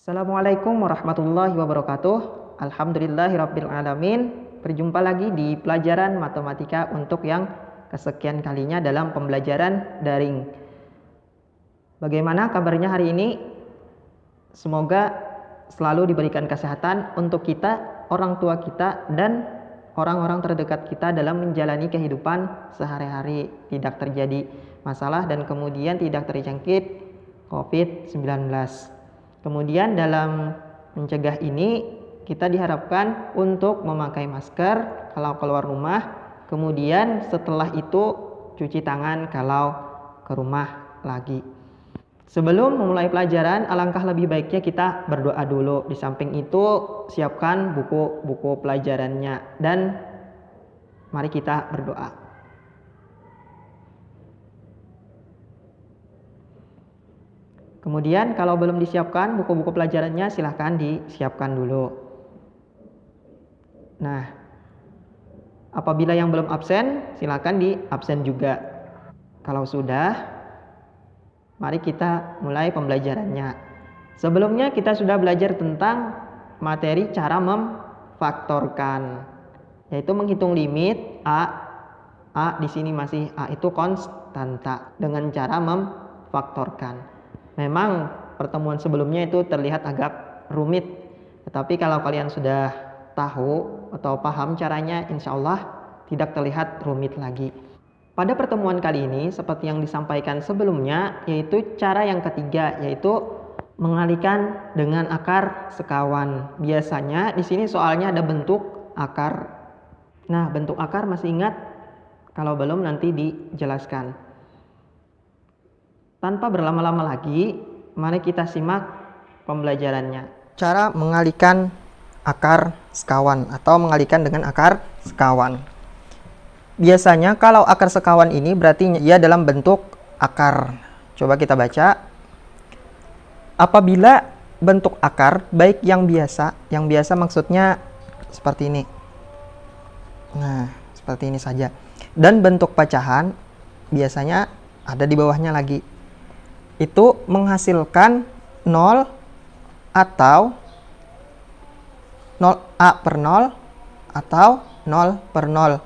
Assalamualaikum warahmatullahi wabarakatuh. Alhamdulillahirabbil alamin. Berjumpa lagi di pelajaran matematika untuk yang kesekian kalinya dalam pembelajaran daring. Bagaimana kabarnya hari ini? Semoga selalu diberikan kesehatan untuk kita, orang tua kita, dan orang-orang terdekat kita dalam menjalani kehidupan sehari-hari. Tidak terjadi masalah dan kemudian tidak terjangkit COVID-19. Kemudian dalam mencegah ini kita diharapkan untuk memakai masker kalau keluar rumah, kemudian setelah itu cuci tangan kalau ke rumah lagi. Sebelum memulai pelajaran, alangkah lebih baiknya kita berdoa dulu. Di samping itu siapkan buku-buku pelajarannya dan mari kita berdoa. Kemudian kalau belum disiapkan buku-buku pelajarannya silahkan disiapkan dulu. Nah, apabila yang belum absen silahkan di absen juga. Kalau sudah, mari kita mulai pembelajarannya. Sebelumnya kita sudah belajar tentang materi cara memfaktorkan, yaitu menghitung limit A di sini masih A itu konstanta dengan cara memfaktorkan. Memang pertemuan sebelumnya itu terlihat agak rumit, tetapi kalau kalian sudah tahu atau paham caranya, insya Allah tidak terlihat rumit lagi. Pada pertemuan kali ini, seperti yang disampaikan sebelumnya, yaitu cara yang ketiga, yaitu mengalihkan dengan akar sekawan. Biasanya di sini soalnya ada bentuk akar. Nah, bentuk akar masih ingat? Kalau belum nanti dijelaskan. Tanpa berlama-lama lagi, mari kita simak pembelajarannya. Cara mengalihkan akar sekawan atau mengalihkan dengan akar sekawan. Biasanya kalau akar sekawan ini berarti ia dalam bentuk akar. Coba kita baca. Apabila bentuk akar baik yang biasa maksudnya seperti ini. Nah, seperti ini saja. Dan bentuk pecahan biasanya ada di bawahnya lagi. Itu menghasilkan 0 atau 0A per 0 atau 0 per 0.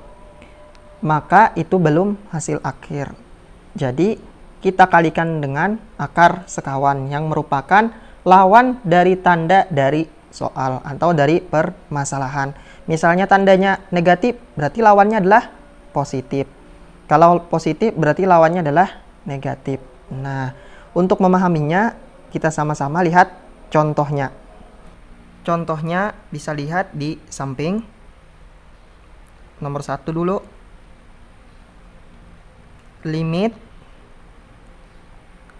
Maka itu belum hasil akhir. Jadi kita kalikan dengan akar sekawan yang merupakan lawan dari tanda dari soal atau dari permasalahan. Misalnya tandanya negatif, berarti lawannya adalah positif. Kalau positif berarti lawannya adalah negatif. Nah, untuk memahaminya, kita sama-sama lihat contohnya. Contohnya bisa lihat di samping. Nomor 1 dulu. Limit.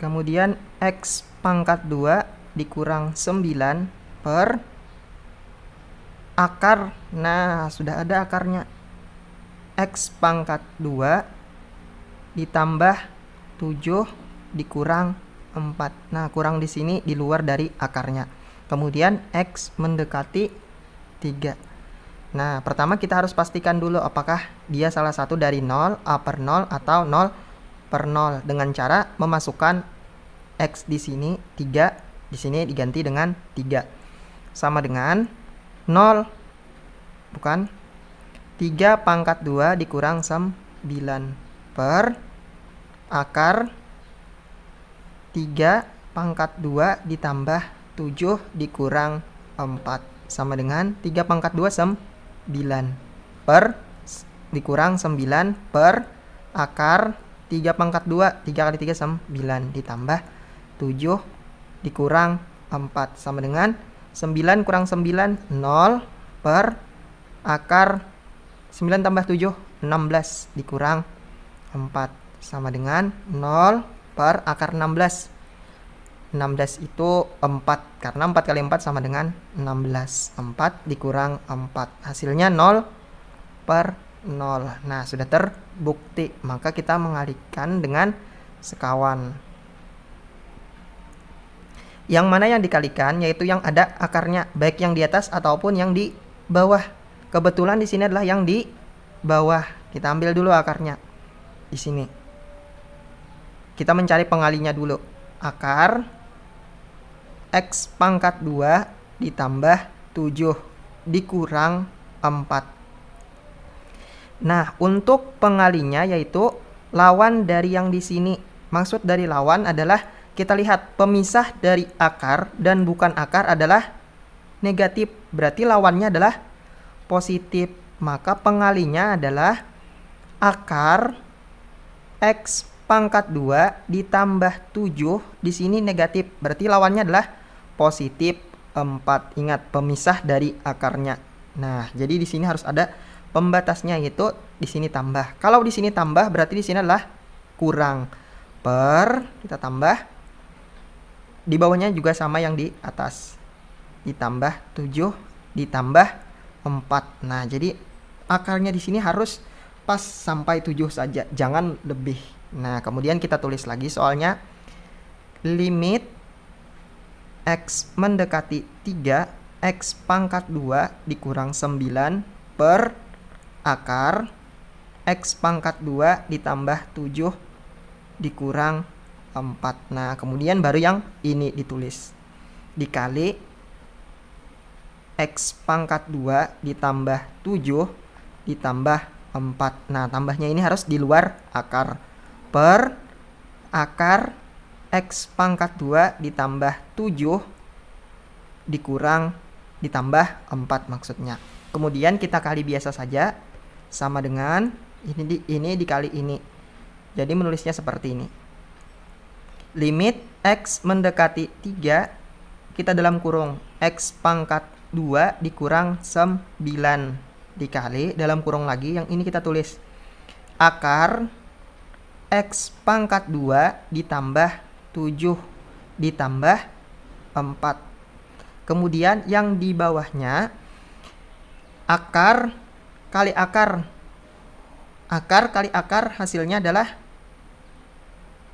Kemudian X pangkat 2 dikurang 9 per akar. Nah, sudah ada akarnya. X pangkat 2 ditambah 7 dikurang 4. Nah, kurang di sini di luar dari akarnya. Kemudian X mendekati 3. Nah, pertama kita harus pastikan dulu apakah dia salah satu dari 0, A per 0 atau 0 per 0 dengan cara memasukkan X di sini 3, di sini diganti dengan 3. Sama dengan 0 bukan 3 pangkat 2 dikurang 9 per akar 3 pangkat 2 ditambah 7 dikurang 4 sama dengan 3 pangkat 2 9 per dikurang 9 per akar 3 pangkat 2 3 kali 3 9 ditambah 7 dikurang 4 sama dengan 9 kurang 9 0 per akar 9 tambah 7 16 dikurang 4 sama dengan 0 per akar 16. 16 itu 4 karena 4 kali 4 sama dengan 16. 4 dikurang 4 hasilnya 0 per 0. Nah, sudah terbukti, maka kita mengalihkan dengan sekawan. Yang mana yang dikalikan yaitu yang ada akarnya, baik yang di atas ataupun yang di bawah. Kebetulan di sini adalah yang di bawah. Kita ambil dulu akarnya di sini. Kita mencari pengalinya dulu. Akar X pangkat 2 ditambah 7 dikurang 4. Nah, untuk pengalinya yaitu lawan dari yang di sini. Maksud dari lawan adalah kita lihat pemisah dari akar dan bukan akar adalah negatif. Berarti lawannya adalah positif. Maka pengalinya adalah akar X pangkat 2 ditambah 7, di sini negatif. Berarti lawannya adalah positif 4. Ingat, pemisah dari akarnya. Nah, jadi di sini harus ada pembatasnya, yaitu di sini tambah. Kalau di sini tambah berarti di sini adalah kurang. Kita tambah. Di bawahnya juga sama yang di atas. Ditambah 7 ditambah 4. Nah, jadi akarnya di sini harus pas sampai 7 saja, jangan lebih. Nah, kemudian kita tulis lagi soalnya. Limit X mendekati 3, X pangkat 2 dikurang 9 per akar X pangkat 2 ditambah 7 dikurang 4. Nah, kemudian baru yang ini ditulis. Dikali X pangkat 2 ditambah 7 ditambah 4. Nah, tambahnya ini harus di luar akar. Per akar X pangkat 2 ditambah 7 dikurang ditambah 4 maksudnya. Kemudian kita kali biasa saja, sama dengan ini dikali ini. Jadi menulisnya seperti ini. Limit X mendekati 3, kita dalam kurung X pangkat 2 dikurang 9 dikali dalam kurung lagi, yang ini kita tulis akar X pangkat 2 ditambah 7 ditambah 4. Kemudian yang di bawahnya akar kali akar. Akar kali akar hasilnya adalah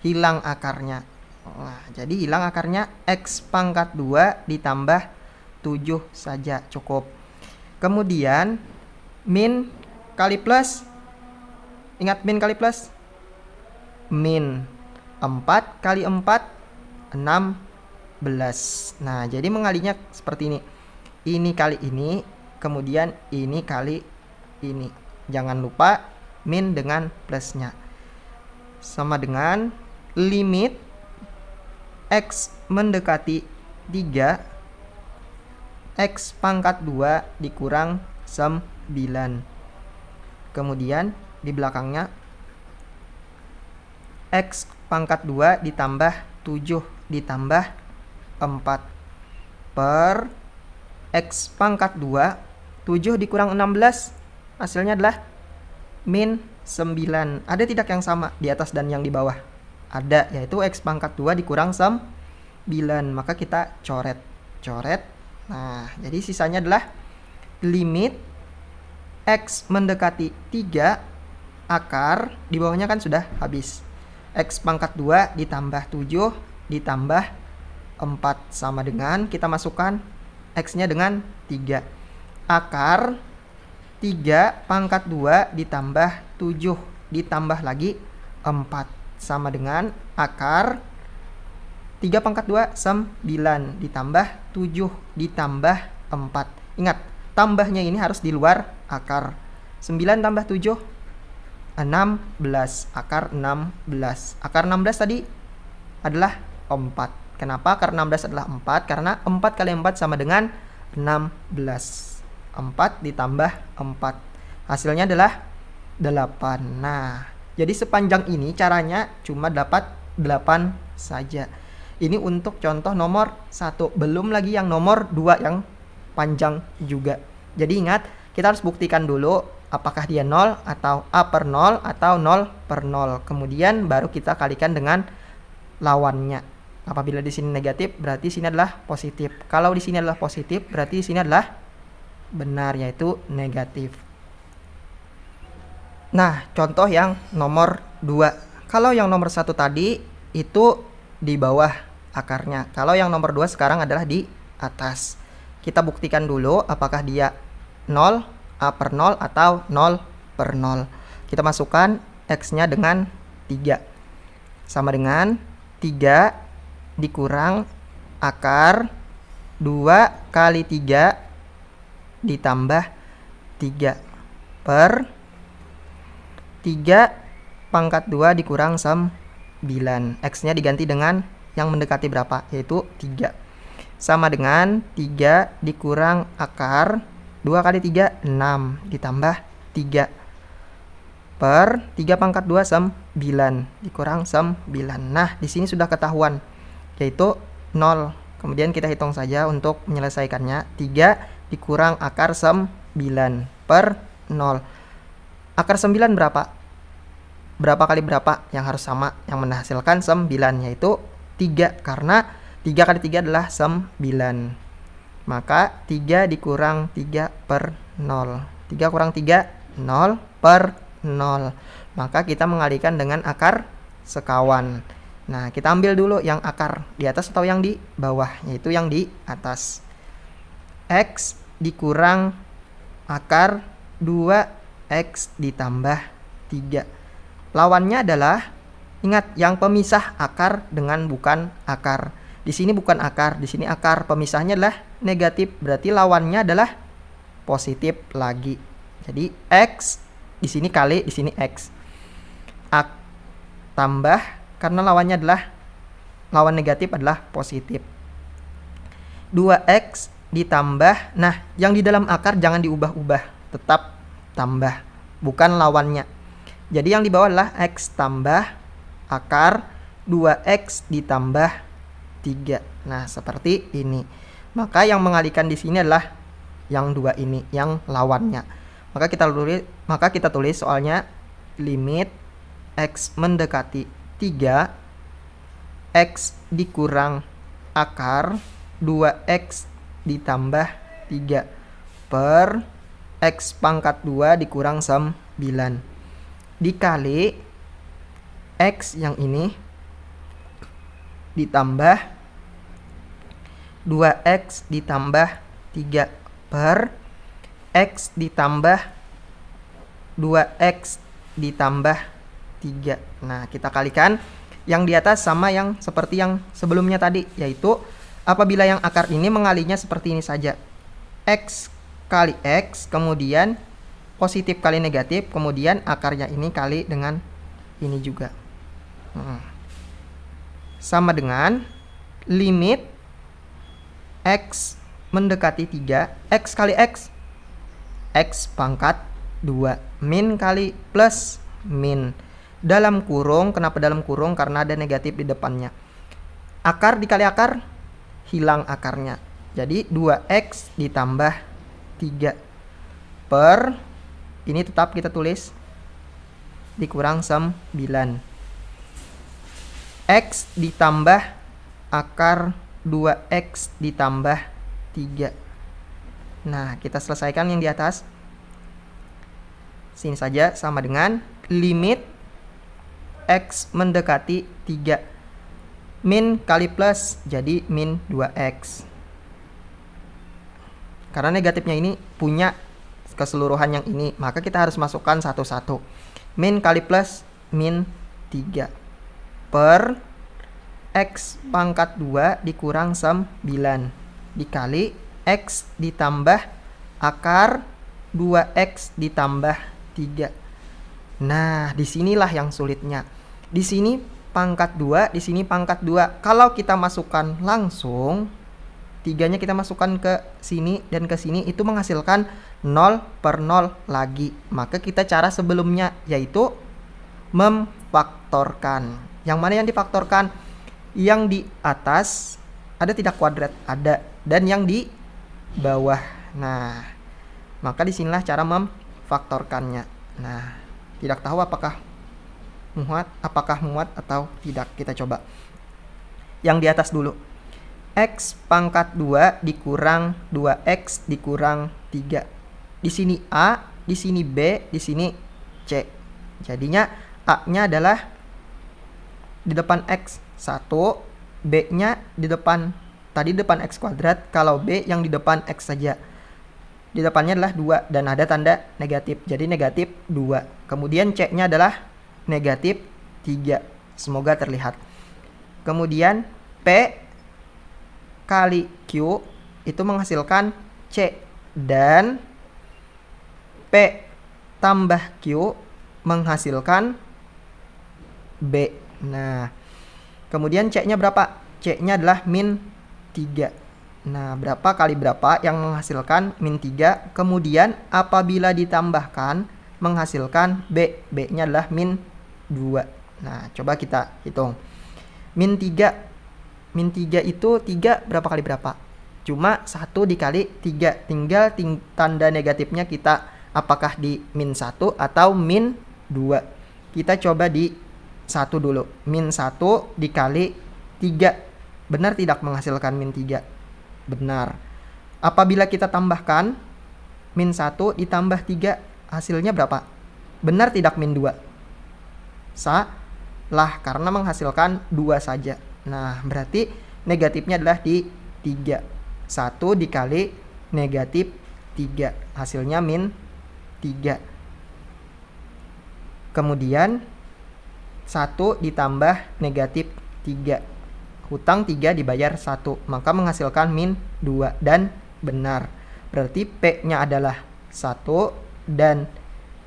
hilang akarnya. Nah, jadi hilang akarnya X pangkat 2 ditambah 7 saja cukup. Kemudian min kali plus. Ingat min kali plus? Min 4 kali 4 16. Nah, jadi mengalinya seperti ini. Ini kali ini, kemudian ini kali ini. Jangan lupa min dengan plusnya. Sama dengan limit X mendekati 3, X pangkat 2 dikurang 9. Kemudian di belakangnya X pangkat 2 ditambah 7 ditambah 4 per X pangkat 2, 7 dikurang 16 hasilnya adalah min 9. Ada tidak yang sama di atas dan yang di bawah? Ada, yaitu X pangkat 2 dikurang 9. Maka kita coret. Nah, jadi sisanya adalah limit X mendekati 3 akar, di bawahnya kan sudah habis. X pangkat 2 ditambah 7 ditambah 4 sama dengan, kita masukkan X-nya dengan 3. Akar 3 pangkat 2 ditambah 7 ditambah lagi 4 sama dengan akar 3 pangkat 2 9 ditambah 7 ditambah 4. Ingat, tambahnya ini harus di luar akar. 9 tambah 7 16. Akar 16. Akar 16 tadi adalah 4. Kenapa akar 16 adalah 4? Karena 4 kali 4 sama dengan 16. 4 ditambah 4. Hasilnya adalah 8. Nah, jadi sepanjang ini caranya cuma dapat 8 saja. Ini untuk contoh nomor 1. Belum lagi yang nomor 2 yang panjang juga. Jadi ingat, kita harus buktikan dulu apakah dia 0 atau A per 0 atau 0 per 0. Kemudian baru kita kalikan dengan lawannya. Apabila di sini negatif, berarti sini adalah positif. Kalau di sini adalah positif, berarti di sini adalah benar, yaitu negatif. Nah, contoh yang nomor 2. Kalau yang nomor 1 tadi itu di bawah akarnya. Kalau yang nomor 2 sekarang adalah di atas. Kita buktikan dulu apakah dia 0, A per 0 atau 0 per 0. Kita masukkan X-nya dengan 3. Sama dengan 3 dikurang akar 2 kali 3 ditambah 3 per 3 pangkat 2 dikurang 9. X-nya diganti dengan yang mendekati berapa? Yaitu 3. Sama dengan 3 dikurang akar 2 kali 3, 6 ditambah 3 per 3 pangkat 2, 9 dikurang 9. Nah, di sini sudah ketahuan, yaitu 0. Kemudian kita hitung saja untuk menyelesaikannya. 3 dikurang akar 9 per 0. Akar 9 berapa? Berapa kali berapa yang harus sama? Yang menghasilkan 9, yaitu 3. Karena 3 kali 3 adalah 9. Maka 3 dikurang 3 per 0. 3 kurang 3, 0 per 0. Maka kita mengalihkan dengan akar sekawan. Nah, kita ambil dulu yang akar di atas atau yang di bawah, yaitu yang di atas. X dikurang akar 2X ditambah 3. Lawannya adalah, ingat, yang pemisah akar dengan bukan akar. Di sini bukan akar, di sini akar. Pemisahnya adalah negatif, berarti lawannya adalah positif lagi. Jadi X di sini kali, di sini X. Tambah, karena lawannya adalah, lawan negatif adalah positif. 2X ditambah, nah yang di dalam akar jangan diubah-ubah, tetap tambah, bukan lawannya. Jadi yang di bawah adalah X tambah akar 2X ditambah 3. Nah, seperti ini. Maka yang mengalihkan di sini adalah yang 2 ini, yang lawannya. Maka kita tulis soalnya limit X mendekati 3, X dikurang akar 2X ditambah 3 per X pangkat 2 dikurang 9 dikali X yang ini ditambah 2X ditambah 3 per X ditambah 2X ditambah 3. Nah, kita kalikan yang di atas sama yang seperti yang sebelumnya tadi, yaitu apabila yang akar ini mengalihnya seperti ini saja. X kali X, kemudian positif kali negatif, kemudian akarnya ini kali dengan ini juga. Sama dengan limit X mendekati 3, X kali X, X pangkat 2, min kali plus min. Dalam kurung, kenapa dalam kurung? Karena ada negatif di depannya. Akar dikali akar, hilang akarnya. Jadi 2X ditambah 3 per, ini tetap kita tulis, dikurang 9. X ditambah akar 2X ditambah 3. Nah, kita selesaikan yang di atas. Sini saja sama dengan limit X mendekati 3. Min kali plus, jadi min 2X. Karena negatifnya ini punya keseluruhan yang ini, maka kita harus masukkan satu-satu. Min kali plus, min 3 per X pangkat 2 dikurang 9 dikali X ditambah akar 2X ditambah 3. Nah, disinilah yang sulitnya. Di sini pangkat 2, di sini pangkat 2. Kalau kita masukkan langsung, 3-nya kita masukkan ke sini dan ke sini, itu menghasilkan 0 per 0 lagi. Maka kita cara sebelumnya, yaitu memfaktorkan. Yang mana yang difaktorkan? Yang di atas ada tidak kuadrat? Ada. Dan yang di bawah. Nah, maka disinilah cara memfaktorkannya. Nah, tidak tahu apakah muat atau tidak. Kita coba yang di atas dulu. X pangkat 2 dikurang 2X dikurang 3. Di sini A, di sini B, di sini C. Jadinya A-nya adalah di depan X 1, B-nya di depan, tadi depan X kuadrat. Kalau B yang di depan X saja, di depannya adalah 2 dan ada tanda negatif, jadi negatif 2. Kemudian C-nya adalah negatif 3. Semoga terlihat. Kemudian P kali Q itu menghasilkan C. Dan P tambah Q menghasilkan B. Nah, kemudian C-nya berapa? C-nya adalah min 3. Nah, berapa kali berapa yang menghasilkan min 3. Kemudian apabila ditambahkan menghasilkan B. B-nya adalah min 2. Nah, coba kita hitung. Min 3. Min 3 itu 3 berapa kali berapa? Cuma 1 dikali 3. Tinggal tanda negatifnya kita apakah di min 1 atau min 2. Kita coba di 1 dulu. Min 1 dikali 3. Benar tidak menghasilkan min 3? Benar. Apabila kita tambahkan min 1 ditambah 3, hasilnya berapa? Benar tidak min 2? Salah, karena menghasilkan 2 saja. Nah, berarti negatifnya adalah di 3. 1 dikali negatif 3. Hasilnya min 3. Kemudian 1 ditambah negatif 3. Hutang 3 dibayar 1. Maka menghasilkan min 2. Dan benar. Berarti P-nya adalah 1 dan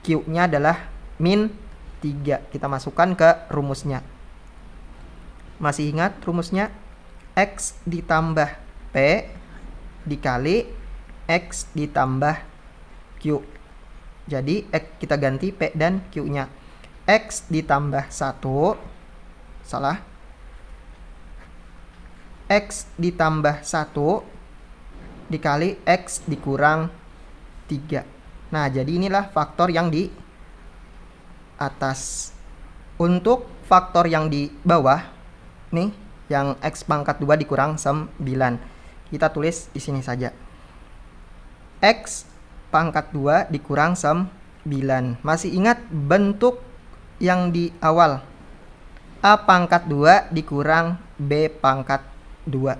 Q-nya adalah min 3. Kita masukkan ke rumusnya. Masih ingat rumusnya? X ditambah P dikali X ditambah Q. Jadi kita ganti P dan Q-nya. X ditambah 1. Salah. X ditambah 1 dikali X dikurang 3. Nah, jadi inilah faktor yang di atas. Untuk faktor yang di bawah, nih, yang X pangkat 2 dikurang 9. Kita tulis di sini saja. X pangkat 2 dikurang 9. Masih ingat bentuk yang di awal? A pangkat 2 dikurang B pangkat 2.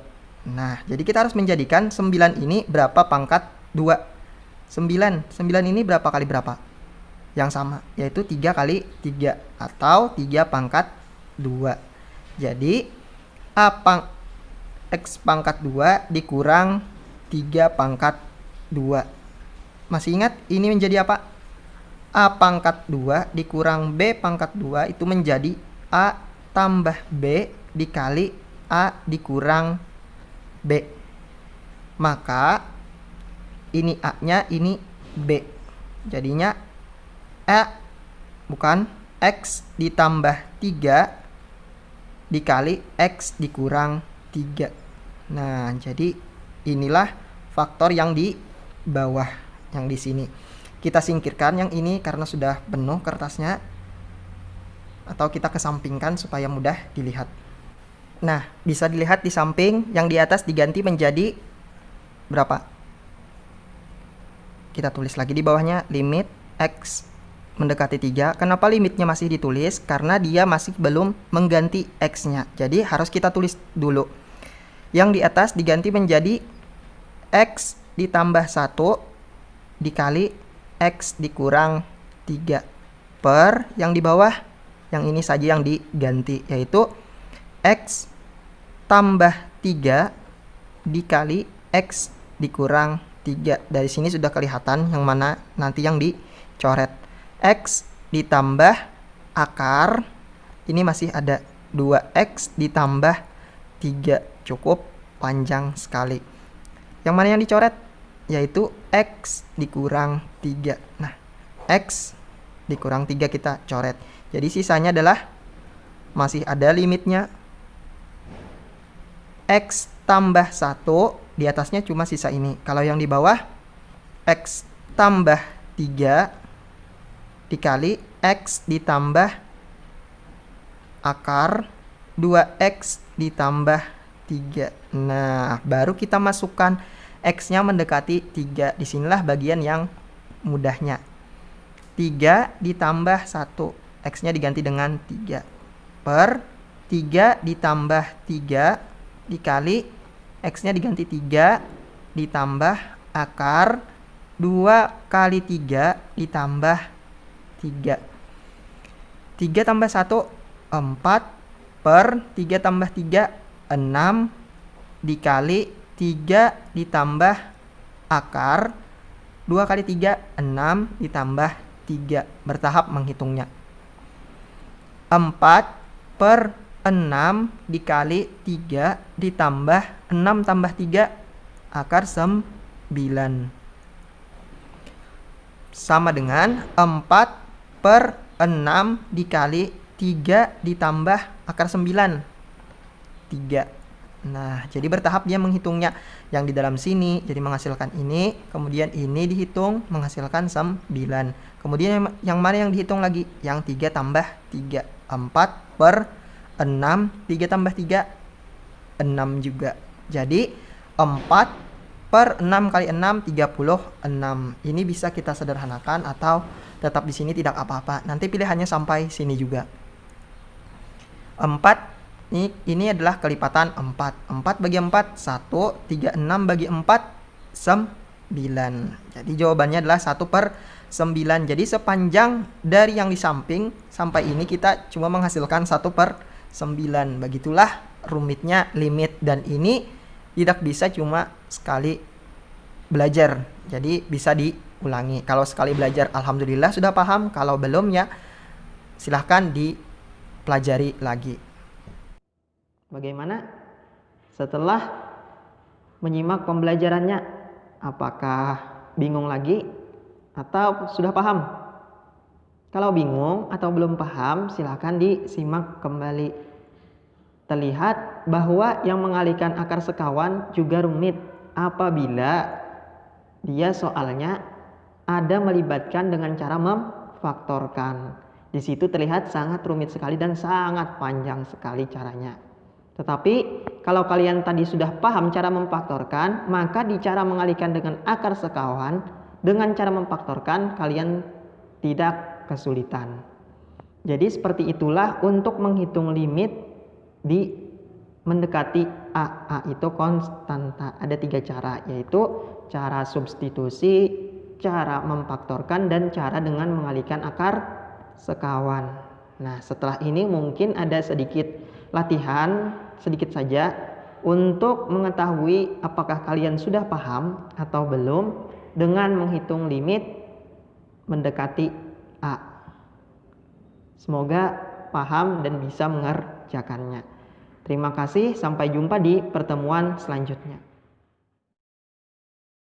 Nah, jadi kita harus menjadikan 9 ini berapa pangkat 2? 9 ini berapa kali berapa? Yang sama, yaitu 3 kali 3 atau 3 pangkat 2. Jadi X pangkat 2 dikurang 3 pangkat 2. Masih ingat ini menjadi apa? A pangkat 2 dikurang B pangkat 2 itu menjadi A tambah B dikali A dikurang B. Maka ini A-nya, ini B. Jadinya X ditambah 3 dikali X dikurang 3. Nah, jadi inilah faktor yang di bawah, yang di sini. Kita singkirkan yang ini karena sudah penuh kertasnya, atau kita kesampingkan supaya mudah dilihat. Nah, bisa dilihat di samping, yang di atas diganti menjadi berapa? Kita tulis lagi di bawahnya, limit X mendekati 3. Kenapa limitnya masih ditulis? Karena dia masih belum mengganti X-nya. Jadi harus kita tulis dulu. Yang di atas diganti menjadi X ditambah 1 dikali X dikurang 3 per yang di bawah, yang ini saja yang diganti, yaitu X tambah 3 dikali X dikurang 3. Dari sini sudah kelihatan yang mana nanti yang dicoret. X ditambah akar, ini masih ada 2X ditambah 3. Cukup panjang sekali. Yang mana yang dicoret? Yaitu X dikurang 3. Nah, X dikurang 3 kita coret. Jadi sisanya adalah masih ada limitnya. X tambah 1, di atasnya cuma sisa ini. Kalau yang di bawah, X tambah 3 dikali X ditambah akar 2X ditambah 3. Nah, baru kita masukkan X-nya mendekati 3. Disinilah bagian yang mudahnya. 3 ditambah 1. X-nya diganti dengan 3. Per 3 ditambah 3 dikali X-nya diganti 3 ditambah akar 2 kali 3 ditambah 3. 3 tambah 1, 4 per 3 tambah 3, 6 dikali 3 ditambah akar 2 kali 3, 6 ditambah 3. Bertahap menghitungnya. 4/6 dikali 3 ditambah 6 tambah 3 akar 9. Sama dengan 4/6 dikali 3 ditambah akar 9. 3. Nah, jadi bertahap dia menghitungnya. Yang di dalam sini jadi menghasilkan ini, kemudian ini dihitung menghasilkan 9. Kemudian yang mana yang dihitung lagi? Yang 3 tambah 3. 4/6, 3 tambah 3, 6 juga. Jadi 4/6 kali 6, 36. Ini bisa kita sederhanakan atau tetap di sini tidak apa-apa. Nanti pilihannya sampai sini juga. 4 ini adalah kelipatan 4. 4 bagi 4, 1. 36 bagi 4, 9. Jadi jawabannya adalah 1/9. Jadi sepanjang dari yang di samping sampai ini kita cuma menghasilkan 1/9. Begitulah rumitnya limit. Dan ini tidak bisa cuma sekali belajar. Jadi bisa diulangi. Kalau sekali belajar alhamdulillah sudah paham. Kalau belum ya silahkan dipelajari lagi. Bagaimana setelah menyimak pembelajarannya? Apakah bingung lagi atau sudah paham? Kalau bingung atau belum paham, silahkan disimak kembali. Terlihat bahwa yang mengalihkan akar sekawan juga rumit apabila dia soalnya ada melibatkan dengan cara memfaktorkan. Di situ terlihat sangat rumit sekali dan sangat panjang sekali caranya. Tetapi kalau kalian tadi sudah paham cara memfaktorkan, maka di cara mengalihkan dengan akar sekawan, dengan cara memfaktorkan kalian tidak kesulitan. Jadi seperti itulah untuk menghitung limit di mendekati A. A itu konstanta. Ada 3 cara, yaitu cara substitusi, cara memfaktorkan, dan cara dengan mengalihkan akar sekawan. Nah, setelah ini mungkin ada sedikit latihan, sedikit saja, untuk mengetahui apakah kalian sudah paham atau belum dengan menghitung limit mendekati A. Semoga paham dan bisa mengerjakannya. Terima kasih, sampai jumpa di pertemuan selanjutnya.